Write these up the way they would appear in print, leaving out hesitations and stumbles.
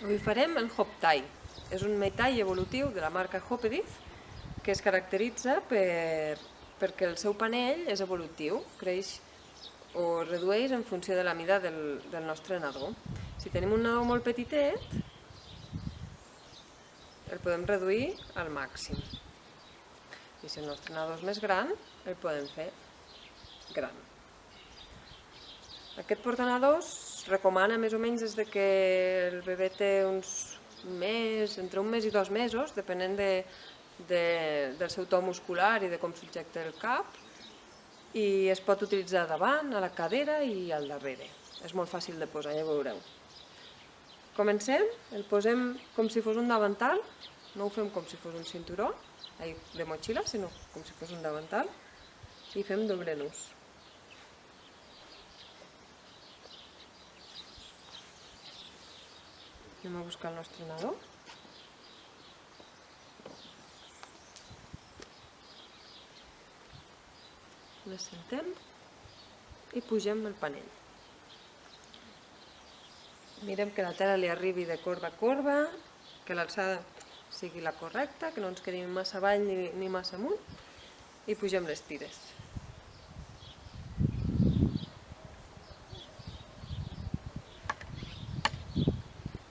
Avui farem el hop tie. És un metall evolutiu de la marca Hopedith que es caracteritza perquè el seu panell és evolutiu, creix o redueix en funció de la mida del nostre nadó. Si tenim un nadó molt petitet, el podem reduir al màxim. I si el nostre nadó és més gran, el podem fer gran. Aquest portanadors recomana més o menys des que el bebè té entre un mes i 2 mesos, depenent del seu to muscular i de com subjecta el cap, i es pot utilitzar davant, a la cadera i al darrere. És molt fàcil de posar, ja veureu. Comencem, el posem com si fos un davantal, no ho fem com si fos un cinturó de motxilla, sinó com si fos un davantal, i fem doble nus. Anem a buscar el nostre nadó. L'assentem i pugem el panell. Mirem que la tela li arribi de corba a corba, que l'alçada sigui la correcta, que no ens quedi massa avall ni massa amunt, i pugem les tires.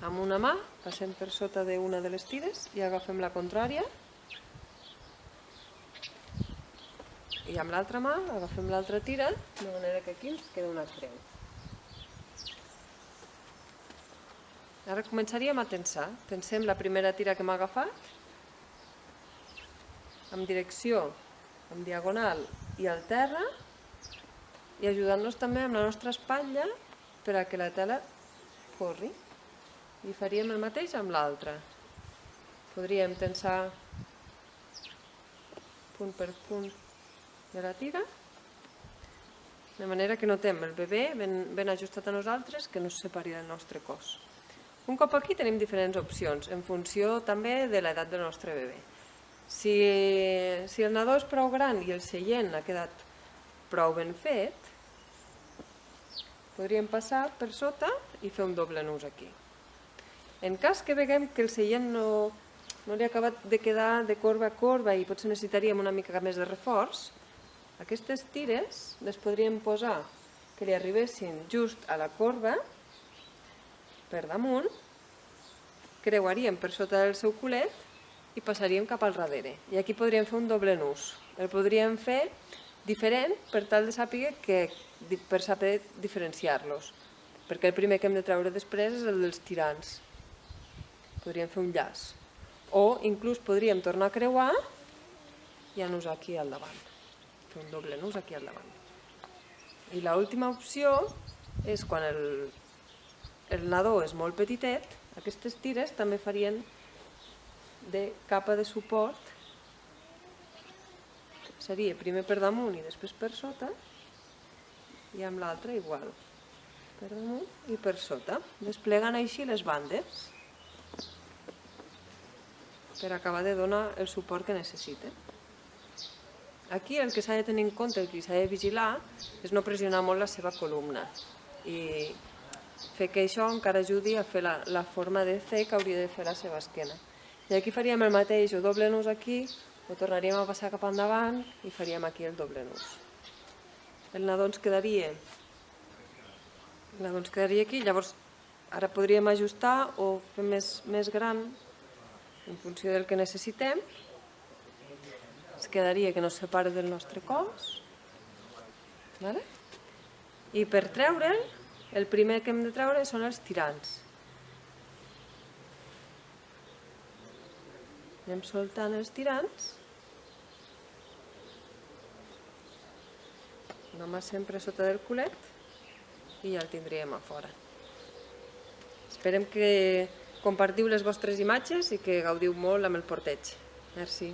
Amb una mà passem per sota d'una de les tires i agafem la contrària, i amb l'altra mà agafem l'altra tira, de manera que aquí ens queda una creu. Ara començaríem a tensar. Tensem la primera tira que hem agafat, amb direcció, en diagonal i al terra, i ajudant-nos també amb la nostra espatlla per a que la tela corri. I faríem el mateix amb l'altra. Podríem tensar punt per punt de la tira, de manera que notem el bebè ben ajustat a nosaltres, que no es separi del nostre cos. Un cop aquí tenim diferents opcions, en funció també de l'edat del nostre bebè. Si el nadó és prou gran i el seient ha quedat prou ben fet, podríem passar per sota i fer un doble nus aquí. En cas que veiem que el seient no li ha acabat de quedar de corba a corba i potser necessitaríem una mica més de reforç, aquestes tires les podríem posar que li arribessin just a la corba, per damunt, creuaríem per sota del seu culet i passaríem cap al darrere. I aquí podríem fer un doble nus. El podríem fer diferent per tal de saber diferenciar-los, perquè el primer que hem de treure després és el dels tirants. Podríem fer un llaç. O inclús podríem tornar a creuar i anusar aquí al davant. Fer un doble nus aquí al davant. I l'última opció és quan el nadó és molt petitet, aquestes tires també farien de capa de suport. Seria primer per damunt i després per sota, i amb l'altra igual. Per damunt i per sota. Desplegant així les bandes per acabar de donar el suport que necessiten. Aquí el que s'ha de tenir en compte, el que s'ha de vigilar, és no pressionar molt la seva columna i fer que això encara ajudi a fer la forma de C que hauria de fer la seva esquena. I aquí faríem el mateix, o doble nus aquí, o tornaríem a passar cap endavant i faríem aquí el doble nus. El nadó ens quedaria aquí, llavors ara podríem ajustar o fer més gran en funció del que necessitem. Es quedaria que no es separa del nostre cos. I per treure'l, el primer que hem de treure són els tirants. Anem soltant els tirants. Una mà sempre sota del culet i ja el tindríem a fora. Esperem que compartiu les vostres imatges i que gaudiu molt amb el porteig. Merci.